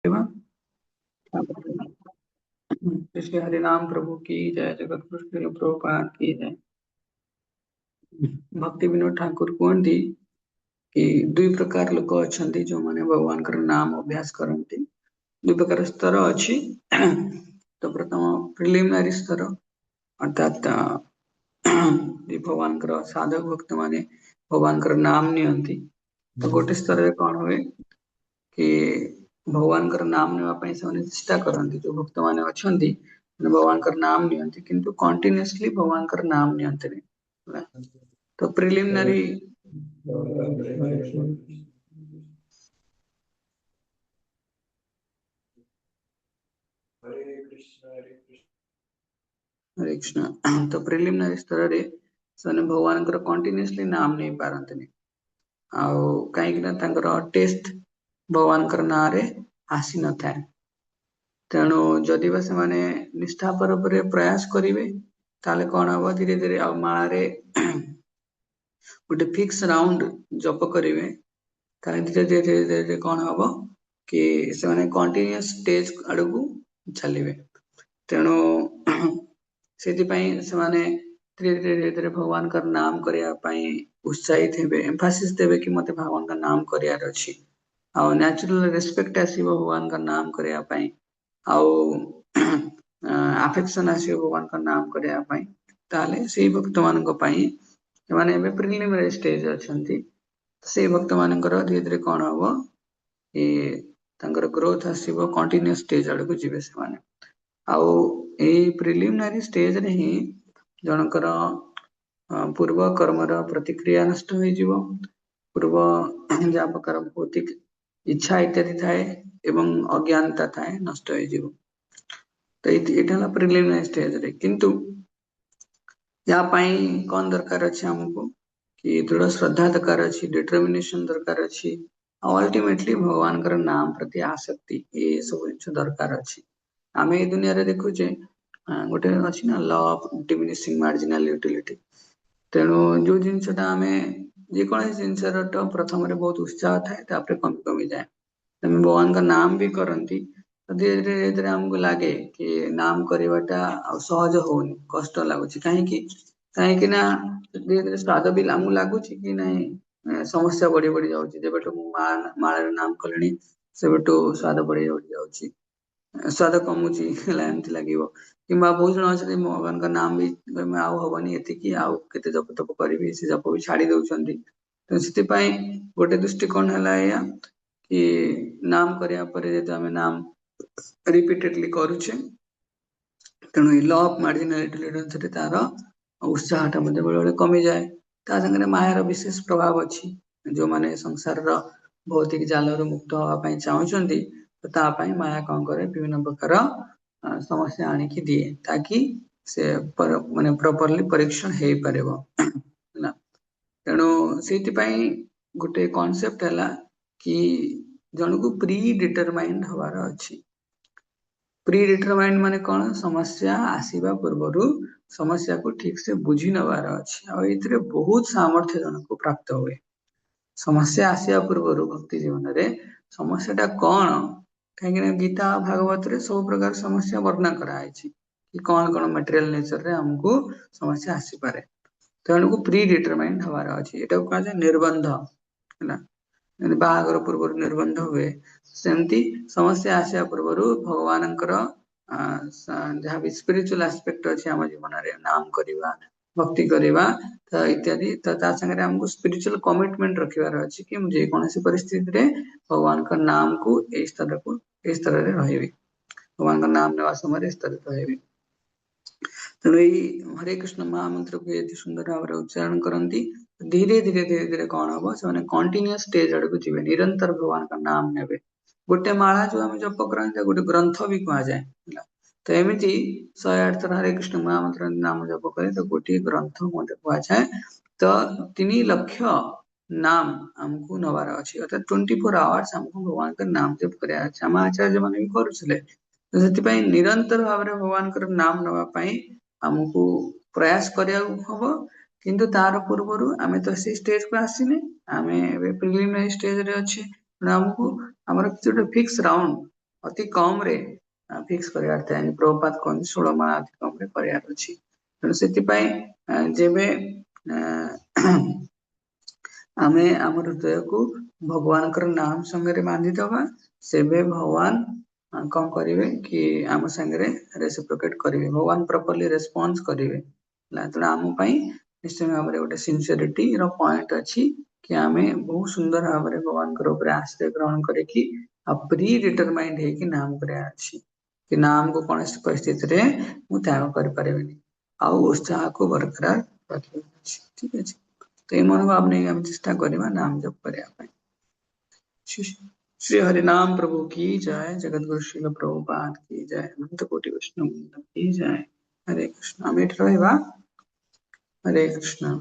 पढ़िबा। श्री हरिनाम प्रभु की जय, जगत गुरु प्रभुपाद की जय। भक्ति विनोद ठाकुर कहते कि दुई प्रकार लोक अच्छा जो मैंने भगवान नाम अभ्यास करते। दुई प्रकार स्तर अच्छी। तो प्रथम प्रिलिमिनारी स्तर अर्थात भगवान साधक भक्त माने भगवान नाम नियंती। तो गोटे स्तर में कौन हुए कि भगवान नाम नेवाई से चेष्टा करती जो भक्त मैंने अच्छा भगवान नाम नियंती किंतु कंटिन्यूअसली भगवान नाम नियंती। तो प्रिलिमिनारी हरे कृष्ण। तो प्रिलिमिनारी स्तर रे से भगवान कंटिन्यूअसली नाम नहीं पारती कहीं टेस्ट भगवान ना रे आसी न था। तेणु जदि बा से निष्ठापर प्रयास करेंगे ताले कौन हम धीरे धीरे माला गोटे फिक्स राउंड जप करेंगे धीरे धीरे धीरे धीरे कौन हम कि से कंटिन्यूअस स्टेज आड़ को चलिए। तेणु से धीरे धीरे धीरे भगवान का नाम करने उत्साहित हेबे, एम्फासिस देवे कि मते भगवान का नाम करार अच्छी नेचुरल रेस्पेक्ट आसीबो भगवान का नाम करने आफेक्शन आसीबो भगवान का नाम करने ताले से भक्त मानक माने प्रिलिमिनरी स्टेज अच्छी से भक्त मानकर धीरे धीरे कौन हम कि ग्रोथ आसीबो कंटिन्यूअस स्टेज आड़ को जीवे से माने प्रिलिमिनरी स्टेज रे ही जनकर पूर्व कर्मर प्रतिक्रिया नष्ट हो पूर्व जहाँ प्रकार भौतिक इच्छा इत्यादि थाए एवं अज्ञानता थाए नष्ट हो। तो ये प्रिलिमिनरी स्टेज रे किंतु या कौन दरकार अच्छे हमको कि दृढ़ श्रद्धा दरकार अच्छी, डिटर्मिनेशन दरकार अच्छी, अल्टीमेटली भगवान का नाम प्रति आसक्ति ये सब जिन दरकार अच्छी। आम ए दुनिया रे देखुचे गोटे अच्छी ना law of diminishing marginal utility. तेणु जो जिनसा आम जेकोसी जिनस प्रथम बहुत उत्साह थाए कमी कमी जाए भगवान का नाम भी करती धीरे धीरे धीरे हमको लगे कि नाम करवाटा सहज होनी कष्ट लगुच कहीं कहीं ना धीरे धीरे स्वाद भी आमको लगुच कि नहीं समस्या बढ़ी बढ़ी जाऊँगी जब माला नाम कले से स्वाद बढ़ी बढ़ी जाऊँगी स्वाद कमुची एमती लगे कि बहुत जन अच्छे भगवान का नाम भी आहनी ये आते जप तप करी से जप भी छाड़ी दौरान। तो से गोटे दृष्टिकोण है कि नाम करने आम नाम रिपीटेडली करुचे तेणु लॉ ऑफ मार्जिनल तार उत्साह बेले बेले कमी जाए सागर मायार विशेष प्रभाव अच्छी जो माने संसार भौतिक जाल मुक्त हाँपाई चाहती तो माया कौन करे विभिन्न प्रकार समस्या आणिकी दिए ताकि से माने प्रॉपरली परीक्षण हो पार। तेणु से गोटे कॉन्सेप्ट है कि जन को प्री डिटरमाइंड हबार अच्छी। प्री डिटरमाइंड माने कौन समस्या आसीबा पूर्व समस्या को ठीक से बुझी नबार अच्छी बहुत सामर्थ्य जन को प्राप्त हुए। समस्या आसिया पूर्व भक्ति जीवन रे समस्याटा कौन कहीं गीता भागवत रे सब प्रकार समस्या वर्णना कराई कि कौन कौन मटेरियल नेचर रे हमको समस्या आसी पारे। तेणु को प्री डिटरमाइंड हबार अच्छी एटा कहा जाए निर्बंध है बाहागर पूर्व निर्बंध हुए सेमती समस्या आसिया पूर्व भगवान जहाँ भी स्पिरिचुअल एस्पेक्ट अच्छे आम जीवन रे नाम करवा भक्ति करवा तो इत्यादि तो सागर हमको स्पिरिचुअल कमिटमेंट रखार अच्छी कि जेकोसी परिस्थिति रे भगवान का नाम को स्तर रे रही भगवान का नाम नेवा समय स्तर रही। तेणु हरे कृष्ण महामंत्र को ये सुंदर भाव उच्चारण करती धीरे धीरे धीरे धीरे कौन हम से कंटिन्यूअस स्टेज आड़ को जी निरंतर भगवान का नाम ने गोटे माला जो आम जप करते गोटे ग्रंथ भी कह जाए तो एमती 108 थर हरे कृष्ण महामंत्र नाम जप करे तो गोटे ग्रंथ कह जाए तो 3 लाख नाम आमको नबार अच्छी अर्थात 24 आवर्स आमको भगवान का नाम जप करार आम आचार्य मैंने भी करुले तो से निरंतर भाव में भगवान का नाम नापी आमको प्रयास करा हम किंतु तार पूर्व आम तो से स्टेज को आसीने आम प्रिलिमिनरी स्टेज रे अच्छे आमको आमर किसी गोटे फिक्स राउंड अति कम रे फिक्स करार था प्रभुपाद कहते 16 माळ अति कम रे करार अछि तेणु से जेबे आमे आम हृदय को भगवान नाम संगे बांधी दबा सेबे भगवान कौन करेंगे कि आम संगे रेसिप्रोकेट करेंगे भगवान प्रॉपर्ली रेस्पॉन्स करेंगे तेणु आम निश्चय भाव में गोटे सिंसियरिटी पॉइंट अच्छी कि आमे बहुत सुंदर भाव में भगवान ऊपर आश्रय ग्रहण करके प्री डिटरमाइंड है कि नाम कराया अच्छी कि नाम को कौन परिस्थिति रे मु त्याग कर पारिबिनी आ उत्साह को बरकरार रखियो ठीक है तो ये मनोभाव नहीं हम चेष्टा करवा नाम जप करने श्री हरिनाम प्रभु की जय जगत गुरु श्रील प्रभुपाद की जय अनंत कोटि वैष्णव की जय हरे कृष्ण मेट रहा हरे कृष्ण।